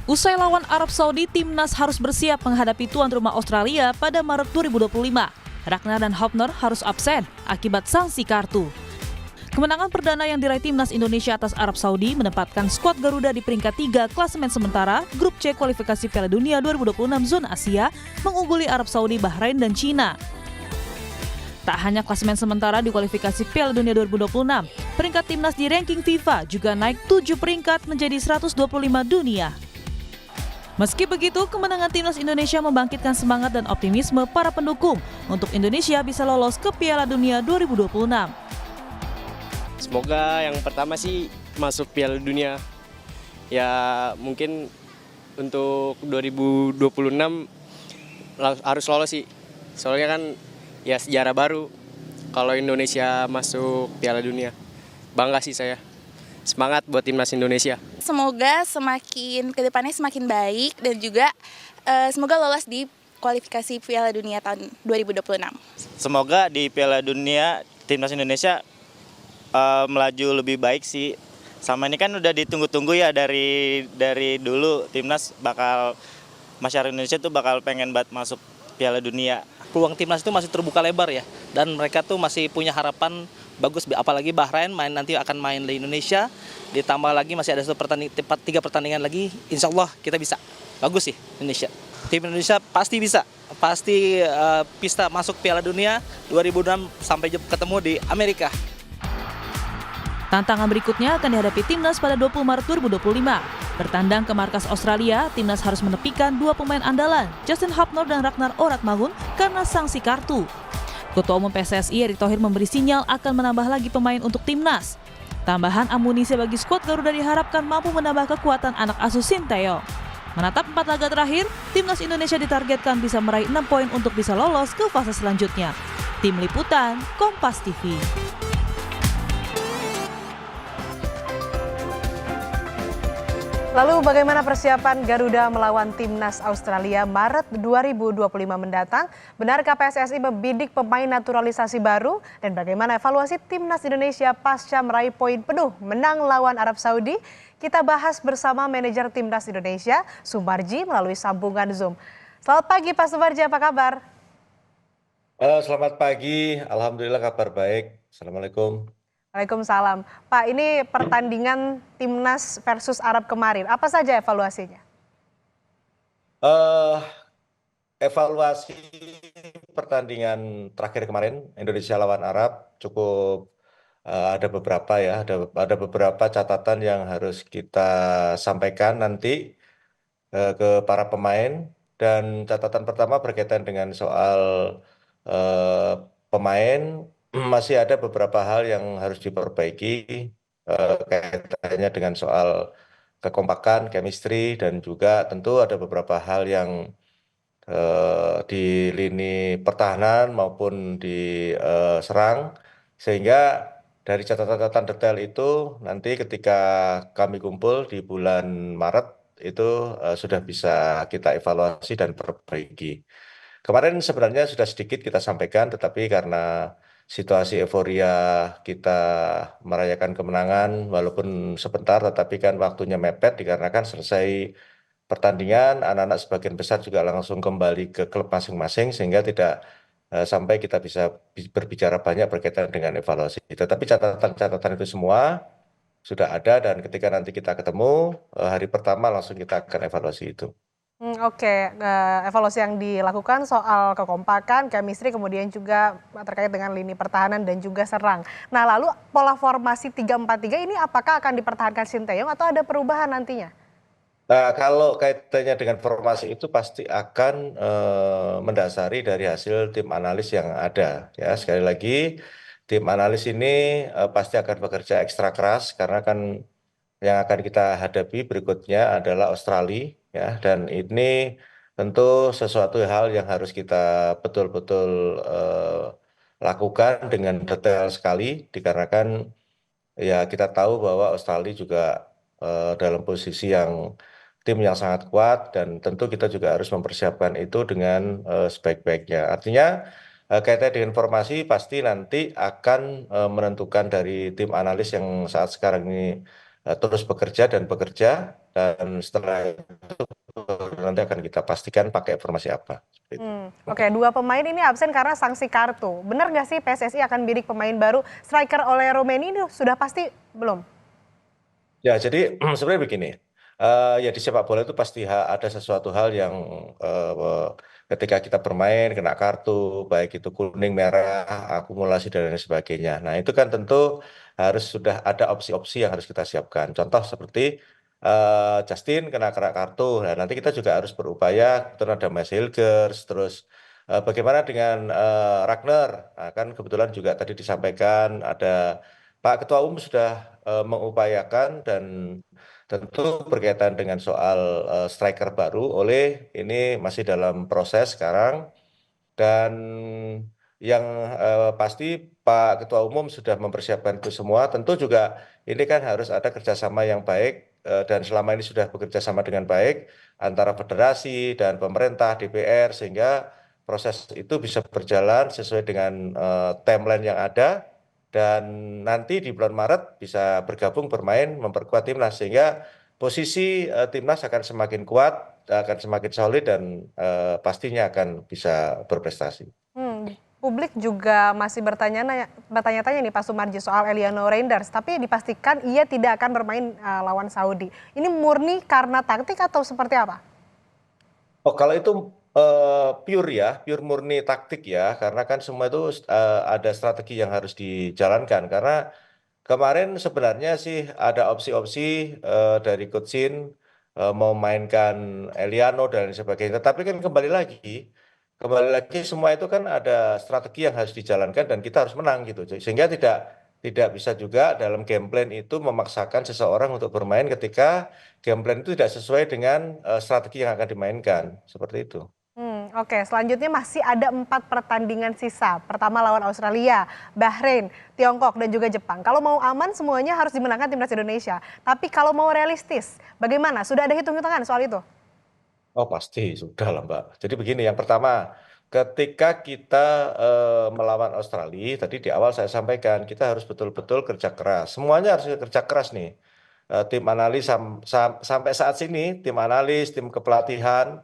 Usai lawan Arab Saudi, timnas harus bersiap menghadapi tuan rumah Australia pada Maret 2025. Ragnar dan Hafner harus absen akibat sanksi kartu. Kemenangan perdana yang diraih timnas Indonesia atas Arab Saudi menempatkan skuad Garuda di peringkat 3 klasemen sementara Grup C kualifikasi Piala Dunia 2026 zona Asia, mengungguli Arab Saudi, Bahrain, dan Cina. Tak hanya klasemen sementara di kualifikasi Piala Dunia 2026, peringkat timnas di ranking FIFA juga naik 7 peringkat menjadi 125 dunia. Meski begitu, kemenangan timnas Indonesia membangkitkan semangat dan optimisme para pendukung untuk Indonesia bisa lolos ke Piala Dunia 2026. Semoga yang pertama sih masuk Piala Dunia. Ya mungkin untuk 2026 harus lolos sih. Soalnya kan ya sejarah baru kalau Indonesia masuk Piala Dunia. Bangga sih saya. Semangat buat timnas Indonesia. Semoga kedepannya semakin baik dan juga semoga lolos di kualifikasi Piala Dunia tahun 2026. Semoga di Piala Dunia timnas Indonesia melaju lebih baik sih. Sama ini kan udah ditunggu-tunggu ya dari dulu timnas masyarakat Indonesia tuh bakal pengen banget masuk Piala Dunia. Peluang timnas itu masih terbuka lebar ya, dan mereka tuh masih punya harapan bagus, apalagi Bahrain nanti akan main di Indonesia, ditambah lagi masih ada 3 pertandingan lagi, insya Allah kita bisa, bagus sih Indonesia. Tim Indonesia pasti bisa masuk Piala Dunia 2006 sampai ketemu di Amerika. Tantangan berikutnya akan dihadapi timnas pada 20 Maret 2025. Bertandang ke markas Australia, timnas harus menepikan 2 pemain andalan, Justin Hafner dan Ragnar Oratmangun, karena sanksi kartu. Ketua Umum PSSI Erick Thohir memberi sinyal akan menambah lagi pemain untuk timnas. Tambahan amunisi bagi skuad Garuda diharapkan mampu menambah kekuatan anak asuh Sinteyong. Menatap 4 laga terakhir, timnas Indonesia ditargetkan bisa meraih 6 poin untuk bisa lolos ke fase selanjutnya. Tim Liputan, Kompas TV. Lalu bagaimana persiapan Garuda melawan timnas Australia Maret 2025 mendatang? Benarkah PSSI membidik pemain naturalisasi baru? Dan bagaimana evaluasi timnas Indonesia pasca meraih poin penuh menang lawan Arab Saudi? Kita bahas bersama manajer timnas Indonesia, Sumarji, melalui sambungan Zoom. Selamat pagi Pak Sumarji, apa kabar? Selamat pagi, alhamdulillah kabar baik. Assalamualaikum. Waalaikumsalam. Pak, ini pertandingan timnas versus Arab kemarin. Apa saja evaluasinya? Evaluasi pertandingan terakhir kemarin Indonesia lawan Arab cukup ada beberapa ya, ada beberapa catatan yang harus kita sampaikan nanti ke para pemain. Dan catatan pertama berkaitan dengan soal pemain. Masih ada beberapa hal yang harus diperbaiki kaitannya dengan soal kekompakan, chemistry, dan juga tentu ada beberapa hal yang di lini pertahanan maupun di serang, sehingga dari catatan-catatan detail itu nanti ketika kami kumpul di bulan Maret itu sudah bisa kita evaluasi dan perbaiki. Kemarin sebenarnya sudah sedikit kita sampaikan, tetapi karena situasi euforia kita merayakan kemenangan walaupun sebentar, tetapi kan waktunya mepet dikarenakan selesai pertandingan, anak-anak sebagian besar juga langsung kembali ke klub masing-masing, sehingga tidak sampai kita bisa berbicara banyak berkaitan dengan evaluasi. Tetapi catatan-catatan itu semua sudah ada, dan ketika nanti kita ketemu hari pertama langsung kita akan evaluasi itu. Oke, evaluasi yang dilakukan soal kekompakan, chemistry, kemudian juga terkait dengan lini pertahanan dan juga serang. Nah, lalu pola formasi 3-4-3 ini apakah akan dipertahankan Sinteyong atau ada perubahan nantinya? Nah, kalau kaitannya dengan formasi itu pasti akan mendasari dari hasil tim analis yang ada. Ya, sekali lagi tim analis ini pasti akan bekerja ekstra keras karena kan yang akan kita hadapi berikutnya adalah Australia, ya, dan ini tentu sesuatu hal yang harus kita betul-betul lakukan dengan detail sekali, dikarenakan ya kita tahu bahwa Australia juga dalam posisi tim yang sangat kuat, dan tentu kita juga harus mempersiapkan itu dengan sebaik-baiknya. Artinya kaitannya dengan formasi pasti nanti akan menentukan dari tim analis yang saat sekarang ini terus bekerja dan setelah itu nanti akan kita pastikan pakai formasi apa. Seperti itu. Oke, 2 pemain ini absen karena sanksi kartu. Benar nggak sih PSSI akan bidik pemain baru? Striker oleh Romeni ini sudah pasti belum? Ya, jadi sebenarnya begini, ya di sepak bola itu pasti ada sesuatu hal yang ketika kita bermain kena kartu, baik itu kuning, merah, akumulasi dan lain sebagainya. Nah itu kan tentu harus sudah ada opsi-opsi yang harus kita siapkan. Contoh seperti Justin kena kartu, nah nanti kita juga harus berupaya, terus ada Mas Hilgers, terus bagaimana dengan Ragnar. Nah, kan kebetulan juga tadi disampaikan ada Pak Ketua Umum sudah mengupayakan dan tentu berkaitan dengan soal striker baru oleh ini masih dalam proses sekarang dan yang pasti Pak Ketua Umum sudah mempersiapkan itu semua. Tentu juga ini kan harus ada kerjasama yang baik dan selama ini sudah bekerja sama dengan baik antara federasi dan pemerintah DPR sehingga proses itu bisa berjalan sesuai dengan timeline yang ada dan nanti di bulan Maret bisa bergabung bermain memperkuat timnas sehingga posisi timnas akan semakin kuat, akan semakin solid dan pastinya akan bisa berprestasi. Publik juga masih bertanya-tanya nih Pak Sumarji soal Eliano Reinders, tapi dipastikan ia tidak akan bermain lawan Saudi. Ini murni karena taktik atau seperti apa? Oh, kalau itu pure murni taktik ya, karena kan semua itu ada strategi yang harus dijalankan. Karena kemarin sebenarnya sih ada opsi-opsi dari Coach Shin mau mainkan Eliano dan sebagainya. Tapi kan kembali lagi semua itu kan ada strategi yang harus dijalankan dan kita harus menang gitu. Sehingga tidak bisa juga dalam game plan itu memaksakan seseorang untuk bermain ketika game plan itu tidak sesuai dengan strategi yang akan dimainkan. Seperti itu. Oke, selanjutnya masih ada 4 pertandingan sisa. Pertama lawan Australia, Bahrain, Tiongkok, dan juga Jepang. Kalau mau aman semuanya harus dimenangkan timnas Indonesia. Tapi kalau mau realistis, bagaimana? Sudah ada hitung-hitungan soal itu? Oh pasti, sudah lah Mbak. Jadi begini, yang pertama, ketika kita melawan Australia, tadi di awal saya sampaikan, kita harus betul-betul kerja keras. Semuanya harus kerja keras nih. Tim analis sampai saat sini, tim analis, tim kepelatihan,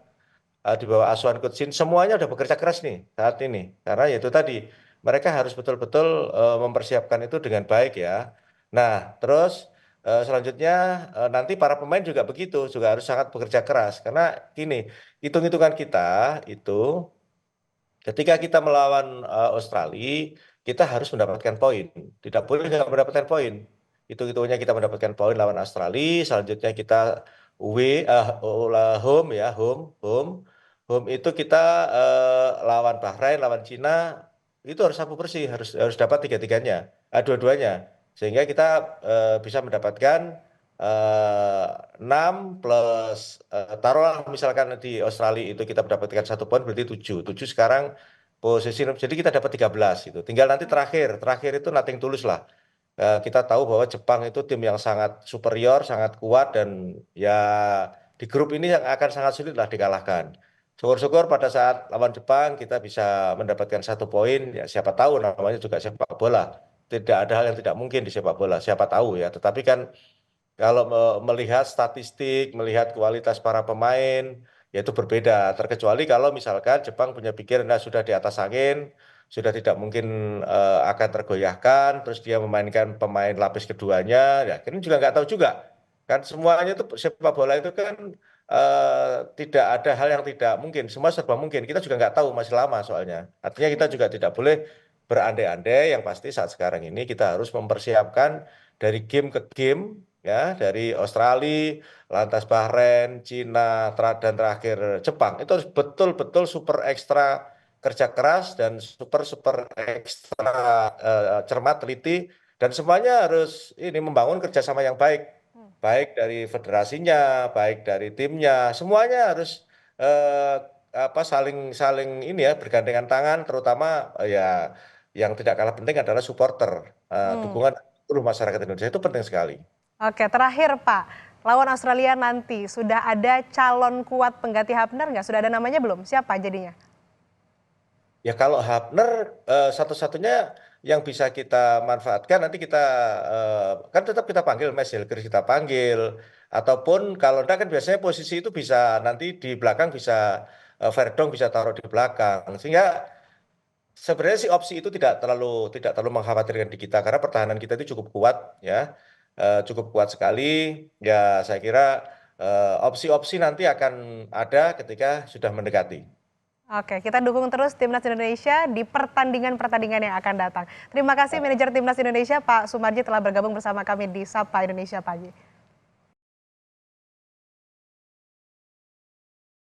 di bawah asuhan Coach Shin, semuanya udah bekerja keras nih saat ini. Karena ya itu tadi, mereka harus betul-betul mempersiapkan itu dengan baik ya. Nah, terus selanjutnya nanti para pemain juga begitu, juga harus sangat bekerja keras. Karena gini, hitung-hitungan kita itu ketika kita melawan Australia, kita harus mendapatkan poin. Tidak boleh nggak mendapatkan poin. Hitung-hitungannya kita mendapatkan poin lawan Australia, selanjutnya kita home ya, home. Home itu kita lawan Bahrain, lawan Cina, itu harus sapu bersih, harus dapat tiga-tiganya, dua-duanya. Sehingga kita bisa mendapatkan 6 plus taruhlah misalkan di Australia itu kita mendapatkan 1 poin berarti 7. 7 sekarang posisi, jadi kita dapat 13 gitu. Tinggal nanti terakhir itu nothing tulus lah. Kita tahu bahwa Jepang itu tim yang sangat superior, sangat kuat dan ya di grup ini yang akan sangat sulit lah dikalahkan. Syukur-syukur pada saat lawan Jepang kita bisa mendapatkan 1 poin, ya siapa tahu namanya juga sepak bola. Tidak ada hal yang tidak mungkin di sepak bola, siapa tahu ya. Tetapi kan kalau melihat statistik, melihat kualitas para pemain, ya itu berbeda. Terkecuali kalau misalkan Jepang punya pikiran, nah sudah di atas angin, sudah tidak mungkin akan tergoyahkan, terus dia memainkan pemain lapis keduanya, ya ini juga nggak tahu juga. Kan semuanya itu sepak bola itu kan tidak ada hal yang tidak mungkin, semua serba mungkin. Kita juga nggak tahu, masih lama soalnya. Artinya kita juga tidak boleh berandai-andai, yang pasti saat sekarang ini kita harus mempersiapkan dari game ke game, ya dari Australia, lantas Bahrain, Cina, dan terakhir Jepang. Itu harus betul-betul super ekstra kerja keras dan super ekstra cermat, teliti, dan semuanya harus ini membangun kerjasama yang baik, baik dari federasinya, baik dari timnya, semuanya harus saling ini ya bergandengan tangan, terutama ya yang tidak kalah penting adalah supporter, dukungan seluruh masyarakat Indonesia itu penting sekali. Oke, terakhir Pak, lawan Australia nanti sudah ada calon kuat pengganti Hapner nggak? Sudah ada namanya belum? Siapa jadinya? Ya kalau Hapner satu-satunya yang bisa kita manfaatkan nanti kita kan tetap kita panggil Mas Hilgers kita panggil ataupun kalau enggak kan biasanya posisi itu bisa nanti di belakang bisa Verdong bisa taruh di belakang sehingga sebenarnya sih opsi itu tidak terlalu mengkhawatirkan di kita karena pertahanan kita itu cukup kuat ya cukup kuat sekali ya saya kira opsi-opsi nanti akan ada ketika sudah mendekati. Oke, kita dukung terus Timnas Indonesia di pertandingan-pertandingan yang akan datang. Terima kasih manajer Timnas Indonesia Pak Sumarji telah bergabung bersama kami di Sapa Indonesia Pagi.